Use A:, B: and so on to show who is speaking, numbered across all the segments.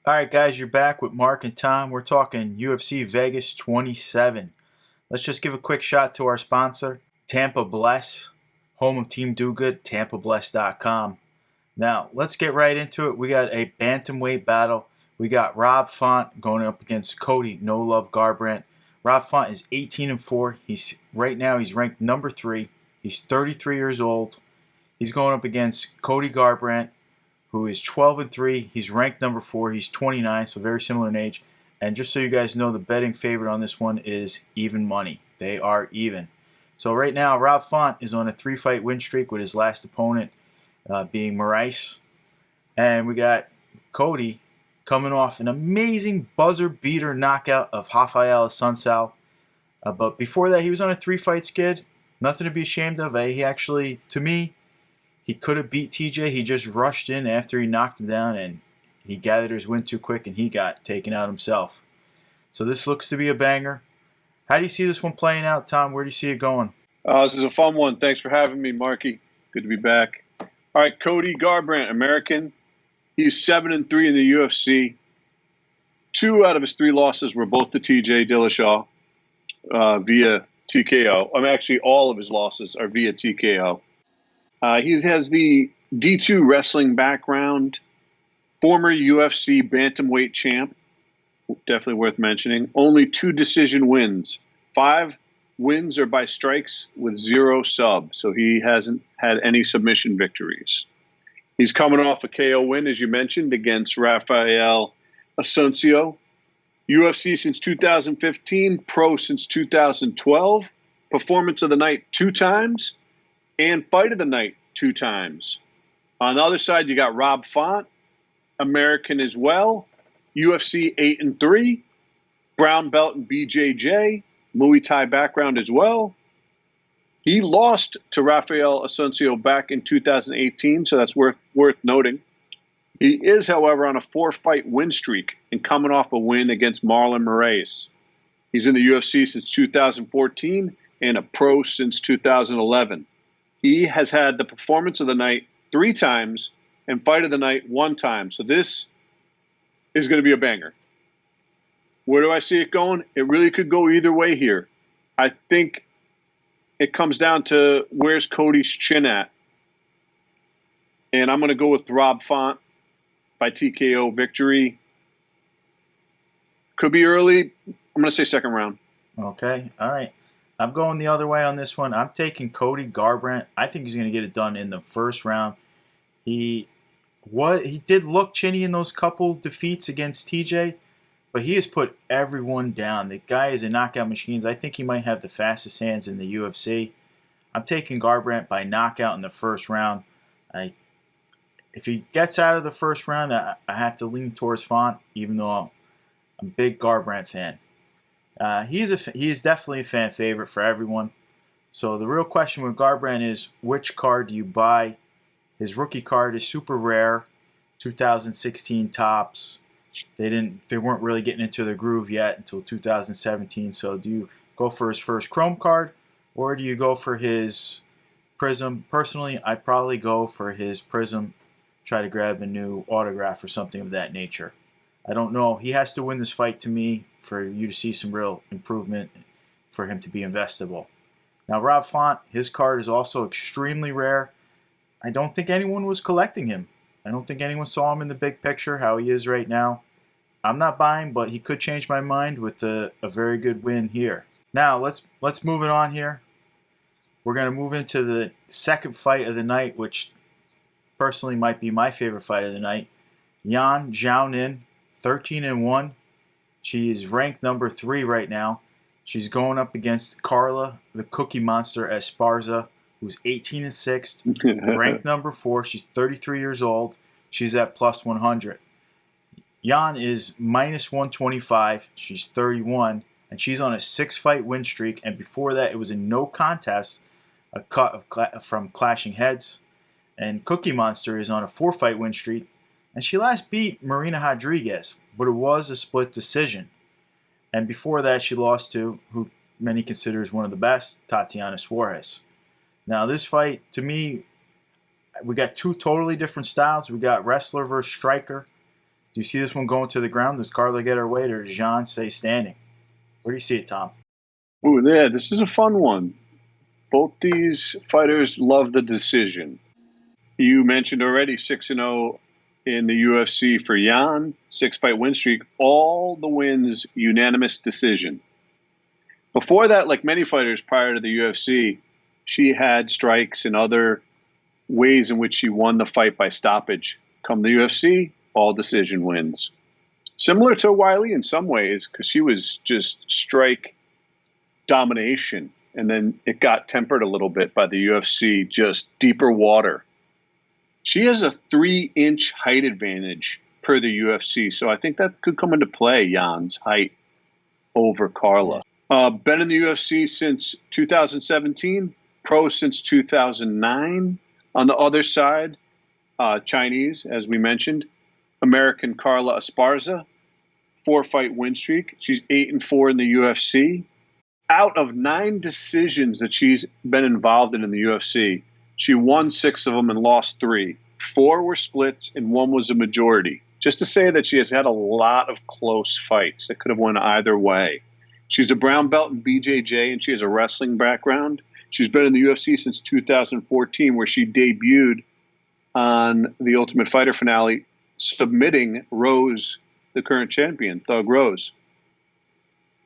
A: All right, guys, you're back with Mark and Tom. We're talking UFC Vegas 27. Let's just give a quick shout to our sponsor, Tampa Bless, home of Team Do Good, TampaBless.com. Now, let's get right into it. We got a bantamweight battle. We got Rob Font going up against Cody No Love Garbrandt. Rob Font is 18-4. Right now he's ranked number 3. He's 33 years old. He's going up against Cody Garbrandt, who is 12-3. He's ranked number 4. He's 29, so very similar in age. And just so you guys know, the betting favorite on this one is even money. They are even. So right now, Rob Font is on a 3-fight win streak with his last opponent being Maurice. And we got Cody coming off an amazing buzzer beater knockout of Rafael Assunção. But before that, he was on a 3-fight skid. Nothing to be ashamed of. He actually, to me, he could have beat TJ. He just rushed in after he knocked him down, and he gathered his wind too quick, and he got taken out himself. So this looks to be a banger. How do you see this one playing out, Tom? Where do you see it going?
B: This is a fun one. Thanks for having me, Marky. Good to be back. All right, Cody Garbrandt, American. He's 7-3 in the UFC. 2 out of his 3 losses were both to TJ Dillashaw via TKO. Actually, all of his losses are via TKO. He has the D2 wrestling background, former UFC bantamweight champ, definitely worth mentioning. Only 2 decision wins. 5 wins are by strikes with 0 sub, so he hasn't had any submission victories. He's coming off a KO win, as you mentioned, against Rafael Assunção. UFC since 2015, pro since 2012. Performance of the night 2 times. And fight of the night 2 times. On the other side, you got Rob Font, American as well, UFC 8-3, brown belt in BJJ, Muay Thai background as well. He lost to Rafael Assunção back in 2018, so that's worth noting. He is, however, on a 4-fight win streak and coming off a win against Marlon Moraes. He's in the UFC since 2014 and a pro since 2011. He has had the performance of the night 3 times and fight of the night 1 time. So this is going to be a banger. Where do I see it going? It really could go either way here. I think it comes down to where's Cody's chin at. And I'm going to go with Rob Font by TKO victory. Could be early. I'm going to say second round.
A: Okay, all right. I'm going the other way on this one. I'm taking Cody Garbrandt. I think he's going to get it done in the first round. He did look chinny in those couple defeats against TJ, but he has put everyone down. The guy is a knockout machine. I think he might have the fastest hands in the UFC. I'm taking Garbrandt by knockout in the first round. If he gets out of the first round, I have to lean towards Font, even though I'm a big Garbrandt fan. He is definitely a fan favorite for everyone. So the real question with Garbrandt is, which card do you buy? His rookie card is super rare, 2016 tops. They weren't really getting into the groove yet until 2017. So do you go for his first Chrome card, or do you go for his Prism? Personally, I'd probably go for his Prism, try to grab a new autograph or something of that nature. I don't know. He has to win this fight to me for you to see some real improvement for him to be investable. Now, Rob Font, his card is also extremely rare. I don't think anyone was collecting him. I don't think anyone saw him in the big picture, how he is right now. I'm not buying, but he could change my mind with a very good win here. Now, let's move it on here. We're going to move into the second fight of the night, which personally might be my favorite fight of the night. Yan Xiaonan, 13-1. She is ranked number 3 right now. She's going up against Carla, the Cookie Monster Esparza, who's 18-6, ranked number 4. She's 33 years old. She's at plus 100. Yan is minus 125. She's 31, and she's on a 6-fight win streak. And before that, it was a no contest, a cut from clashing heads. And Cookie Monster is on a 4-fight win streak, and she last beat Marina Rodriguez, but it was a split decision. And before that, she lost to who many consider as one of the best, Tatiana Suarez. Now, this fight, to me, we got 2 totally different styles. We got wrestler versus striker. Do you see this one going to the ground? Does Carla get her weight, or does Jan stay standing? Where do you see it, Tom?
B: Ooh, yeah, this is a fun one. Both these fighters love the decision. You mentioned already 6-0 in the UFC for Jan, 6-fight win streak, all the wins unanimous decision. Before that, like many fighters prior to the UFC, she had strikes and other ways in which she won the fight by stoppage. Come the UFC, all decision wins. Similar to Wiley in some ways, because she was just strike domination, and then it got tempered a little bit by the UFC, just deeper water. She has a 3-inch height advantage per the UFC, so I think that could come into play, Jan's height over Carla. Been in the UFC since 2017, pro since 2009. On the other side, Chinese, as we mentioned, American Carla Esparza, 4-fight win streak. She's 8-4 in the UFC. Out of 9 decisions that she's been involved in the UFC, she won 6 of them and lost 3. 4 were splits and 1 was a majority. Just to say that she has had a lot of close fights that could have went either way. She's a brown belt in BJJ, and she has a wrestling background. She's been in the UFC since 2014, where she debuted on the Ultimate Fighter finale, submitting Rose, the current champion, Thug Rose,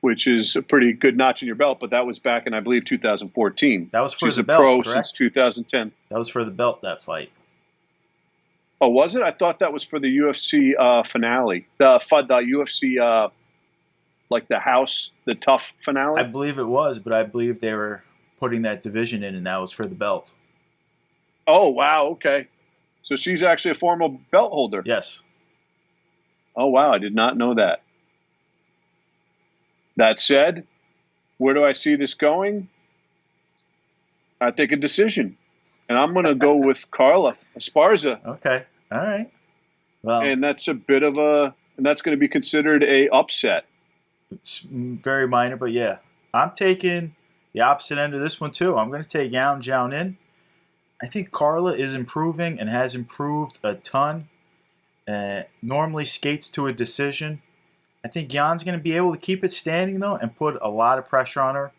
B: which is a pretty good notch in your belt, but that was back in, I believe, 2014.
A: That was for
B: She's
A: the
B: a
A: belt,
B: pro
A: correct?
B: since 2010.
A: That was for the belt, that fight.
B: Oh, was it? I thought that was for the UFC finale. The UFC, like the house, the tough finale?
A: I believe it was, but I believe they were putting that division in, and that was for the belt.
B: Oh, wow, okay. So she's actually a former belt holder.
A: Yes.
B: Oh, wow, I did not know that. That said, where do I see this going? I think a decision. And I'm going to go with Carla Esparza.
A: Okay. All right. Well,
B: And that's a bit of a, and that's going to be considered a upset.
A: it's very minor, but yeah. I'm taking the opposite end of this one, too. I'm going to take Yan Jiaonin. I think Carla is improving and has improved a ton. Normally skates to a decision. I think Jan's going to be able to keep it standing, though, and put a lot of pressure on her.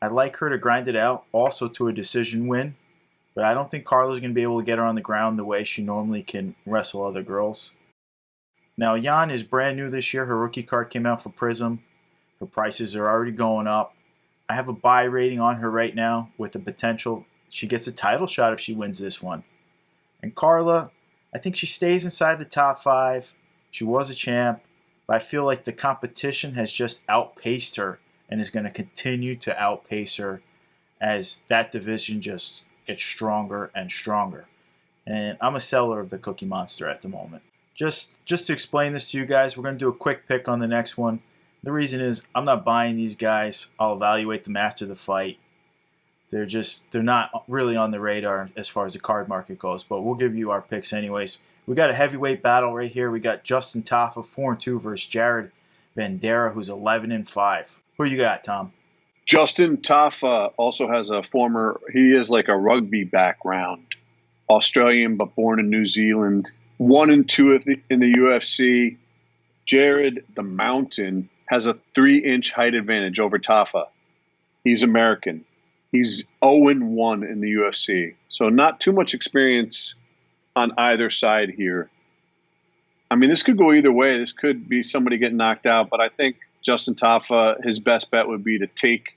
A: I'd like her to grind it out, also to a decision win. But I don't think Carla's going to be able to get her on the ground the way she normally can wrestle other girls. Now, Jan is brand new this year. Her rookie card came out for Prism. Her prices are already going up. I have a buy rating on her right now with the potential she gets a title shot if she wins this one. And Carla, I think she stays inside the top 5. She was a champ, but I feel like the competition has just outpaced her and is going to continue to outpace her as that division just gets stronger and stronger. And I'm a seller of the Cookie Monster at the moment. Just to explain this to you guys, we're going to do a quick pick on the next one. The reason is I'm not buying these guys. I'll evaluate them after the fight. They're not really on the radar as far as the card market goes, but we'll give you our picks anyways. We got a heavyweight battle right here. We got Justin Tafa 4-2 versus Jared Bandera, who's 11-5. Who you got, Tom?
B: Justin Tafa also has he is like a rugby background. Australian, but born in New Zealand. 1-2 in the UFC. Jared the Mountain has a 3-inch height advantage over Tafa. He's American. He's 0-1 in the UFC. So not too much experience on either side here. I mean, this could go either way. This could be somebody getting knocked out, but I think Justin Tafa, his best bet would be to take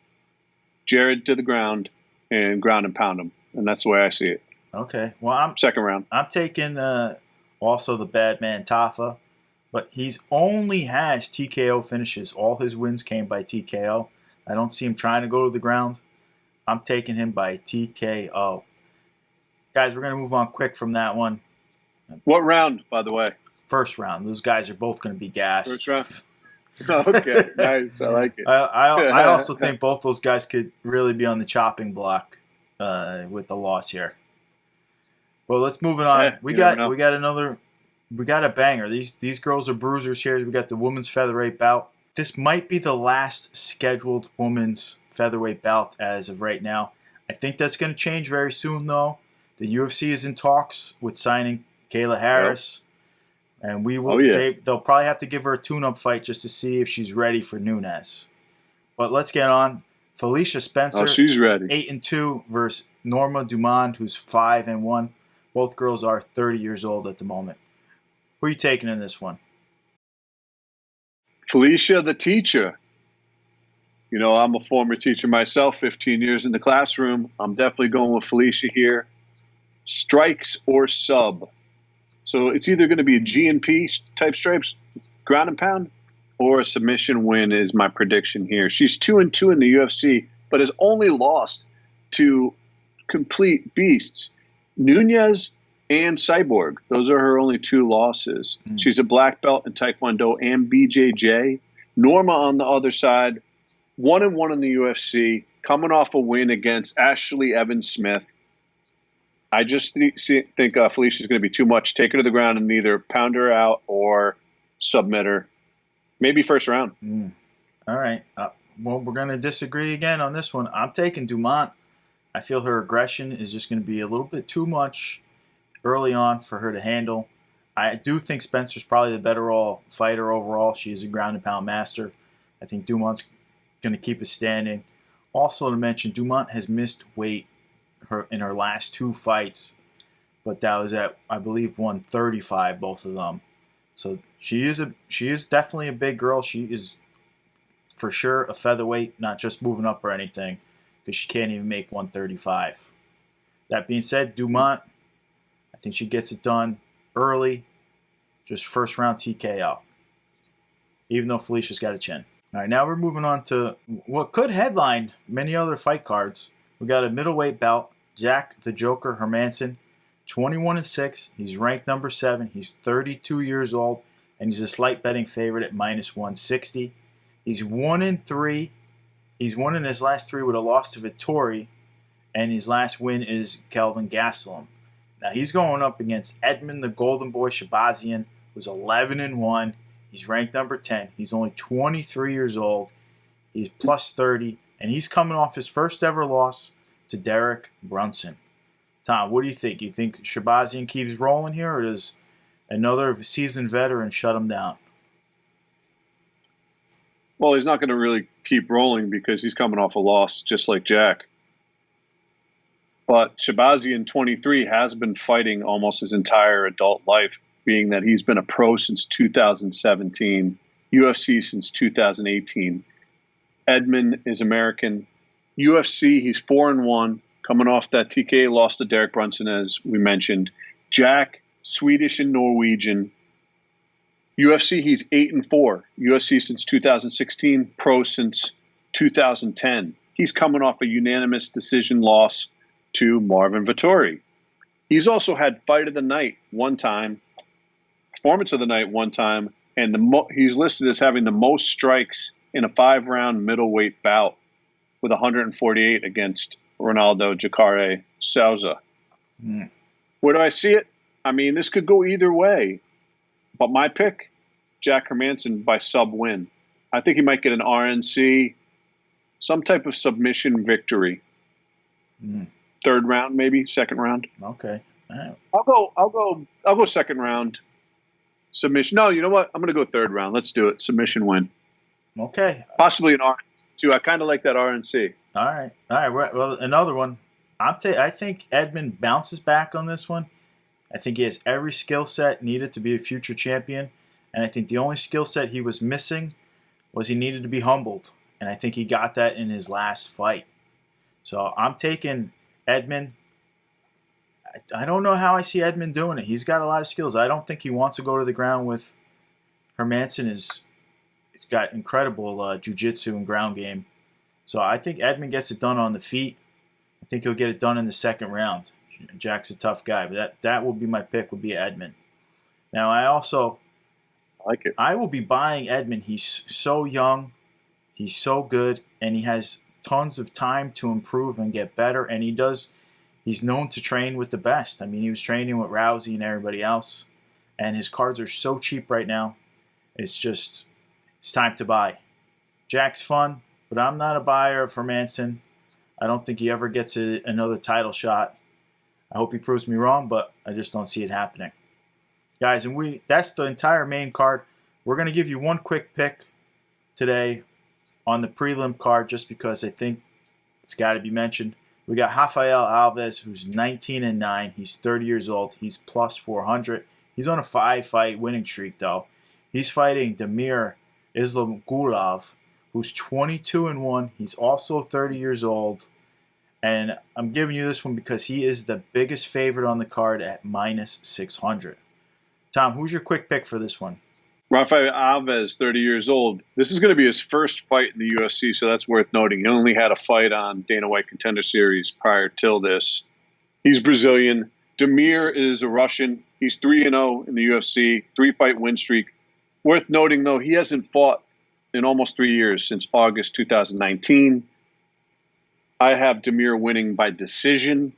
B: Jared to the ground and pound him. And that's the way I see it.
A: Okay. Well,
B: second round.
A: I'm taking also the bad man Tafa, but he's only has TKO finishes. All his wins came by TKO. I don't see him trying to go to the ground. I'm taking him by TKO. Guys, we're going to move on quick from that one.
B: What round, by the way?
A: First round. Those guys are both going to be gassed.
B: First round. Okay, nice. I like it.
A: I also think both those guys could really be on the chopping block with the loss here. Well, let's move it on.
B: Yeah,
A: we got a banger. These girls are bruisers here. We got the women's featherweight bout. This might be the last scheduled women's featherweight bout as of right now. I think that's going to change very soon, though. The UFC is in talks with signing Kayla Harris. And we will.
B: Oh, yeah.
A: They'll probably have to give her a tune-up fight just to see if she's ready for Nunes. But let's get on. Felicia
B: Oh,
A: Spencer,
B: she's ready.
A: 8-2 versus Norma Dumont, who's 5-1. Both girls are 30 years old at the moment. Who are you taking in this one?
B: Felicia, the teacher. You know, I'm a former teacher myself, 15 years in the classroom. I'm definitely going with Felicia here. Strikes or sub. So it's either going to be a G&P type stripes, ground and pound, or a submission win is my prediction here. She's 2-2 in the UFC, but has only lost to complete beasts. Nunes and Cyborg. Those are her only 2 losses. She's a black belt in Taekwondo and BJJ. Norma on the other side, 1-1 in the UFC, coming off a win against Ashley Evans Smith. I just think Felicia's going to be too much. Take her to the ground and either pound her out or submit her. Maybe first round.
A: All right. Well, we're going to disagree again on this one. I'm taking Dumont. I feel her aggression is just going to be a little bit too much early on for her to handle. I do think Spencer's probably the better fighter overall. She is a ground and pound master. I think Dumont's going to keep it standing. Also to mention, Dumont has missed weight in her last 2 fights, but that was at, I believe, 135, both of them. So she is definitely a big girl. She is for sure a featherweight, not just moving up or anything, because she can't even make 135. That being said, Dumont, I think she gets it done early, just first round TKO, even though Felicia's got a chin. All right, now we're moving on to what could headline many other fight cards. We got a middleweight bout, Jack the Joker Hermansson, 21-6. He's ranked number 7. He's 32 years old, and he's a slight betting favorite at -160. He's 1-3. He's won in his last 3 with a loss to Vittori, and his last win is Kelvin Gastelum. Now he's going up against Edmund the Golden Boy Shabazian, who's 11-1. He's ranked number 10. He's only 23 years old. He's +30, and he's coming off his first ever loss to Derek Brunson. Tom, what do you think? You think Shabazian keeps rolling here, or does another seasoned veteran shut him down?
B: Well, he's not going to really keep rolling because he's coming off a loss just like Jack. But Shabazian, 23, has been fighting almost his entire adult life, being that he's been a pro since 2017, UFC since 2018. Edmund is American. UFC, he's 4-1, coming off that TKO loss to Derek Brunson, as we mentioned. Jack, Swedish and Norwegian. UFC, he's 8-4. UFC since 2016, pro since 2010. He's coming off a unanimous decision loss to Marvin Vittori. He's also had Fight of the Night one time, Performance of the Night one time, and he's listed as having the most strikes in a 5-round middleweight bout with 148 against Ronaldo Jacare Souza. Where do I see it? I mean, this could go either way. But my pick, Jack Hermansson by sub-win. I think he might get an RNC, some type of submission victory. 3rd round, maybe 2nd round.
A: Okay. All right.
B: I'll go 2nd round. Submission. No, you know what? I'm going to go 3rd round. Let's do it. Submission win.
A: Okay.
B: Possibly an RNC too. I kind of like that RNC.
A: All right. Well, another one. I think Edmund bounces back on this one. I think he has every skill set needed to be a future champion. And I think the only skill set he was missing was he needed to be humbled. And I think he got that in his last fight. So I'm taking Edmund. I don't know how I see Edmund doing it. He's got a lot of skills. I don't think he wants to go to the ground with Hermansson. He's got incredible jiu-jitsu and ground game. So I think Edmund gets it done on the feet. I think he'll get it done in the 2nd round. Jack's a tough guy, but that will be my pick, would be Edmund. Now, I
B: like it.
A: I will be buying Edmund. He's so young, he's so good, and he has tons of time to improve and get better, and he's known to train with the best. I mean, he was training with Rousey and everybody else, and his cards are so cheap right now. It's time to buy. Jack's fun, but I'm not a buyer of Hermansson. I don't think he ever gets another title shot. I hope he proves me wrong, but I just don't see it happening. guys, and that's the entire main card. We're going to give you one quick pick today on the prelim card just because I think it's got to be mentioned. We got Rafael Alves, who's 19-9. He's 30 years old. He's plus 400. He's on a 5-fight winning streak, though. He's fighting Damir Islamgulov, who's 22-1. He's also 30 years old. And I'm giving you this one because he is the biggest favorite on the card at minus 600. Tom, who's your quick pick for this one?
B: Rafael Alves, 30 years old. This is going to be his first fight in the UFC, so that's worth noting. He only had a fight on Dana White Contender Series prior till this. He's Brazilian. Damir is a Russian. He's 3-0 in the UFC, 3-fight win streak. Worth noting, though, he hasn't fought in almost 3 years, since August 2019. I have Damir winning by decision.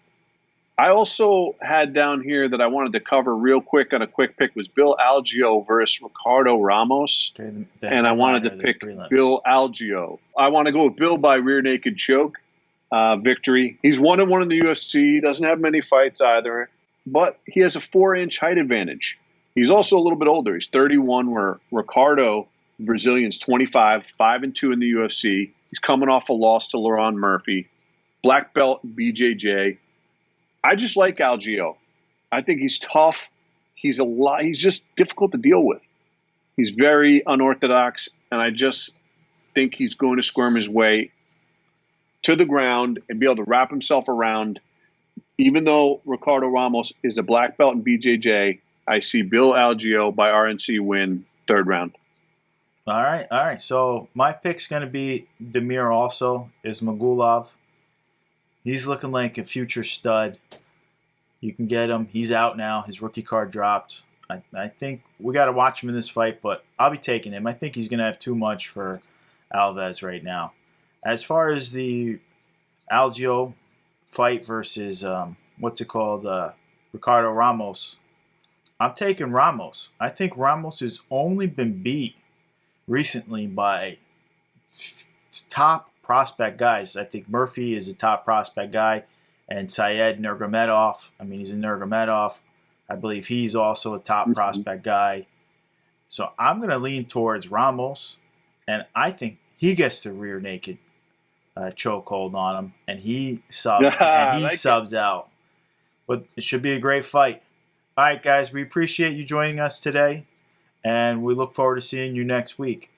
B: I also had down here that I wanted to cover real quick on a quick pick was Bill Algeo versus Ricardo Ramos.
A: Okay,
B: and I wanted to pick Bill Algeo. I want to go with Bill by rear naked choke victory. He's 1-1 in the UFC. He doesn't have many fights either, but he has a 4-inch height advantage. He's also a little bit older. He's 31, where Ricardo, Brazilian's 25, 5-2 in the UFC. He's coming off a loss to Laurent Murphy. Black belt BJJ. I just like Algeo. I think he's tough. He's just difficult to deal with. He's very unorthodox, and I just think he's going to squirm his way to the ground and be able to wrap himself around. Even though Ricardo Ramos is a black belt in BJJ, I see Bill Algeo by RNC win, 3rd round.
A: All right. So my pick's going to be Damir also, Ismagulov. He's looking like a future stud. You can get him. He's out now. His rookie card dropped. I think we got to watch him in this fight, but I'll be taking him. I think he's going to have too much for Alves right now. As far as the Algeo fight versus, Ricardo Ramos, I'm taking Ramos. I think Ramos has only been beat recently by top prospect guys. I think Murphy is a top prospect guy, and Syed Nurmagomedov. He's a Nurmagomedov. I believe he's also a top prospect guy. So I'm going to lean towards Ramos, and I think he gets the rear naked chokehold on him, and he subs out. But it should be a great fight. All right, guys, we appreciate you joining us today, and we look forward to seeing you next week.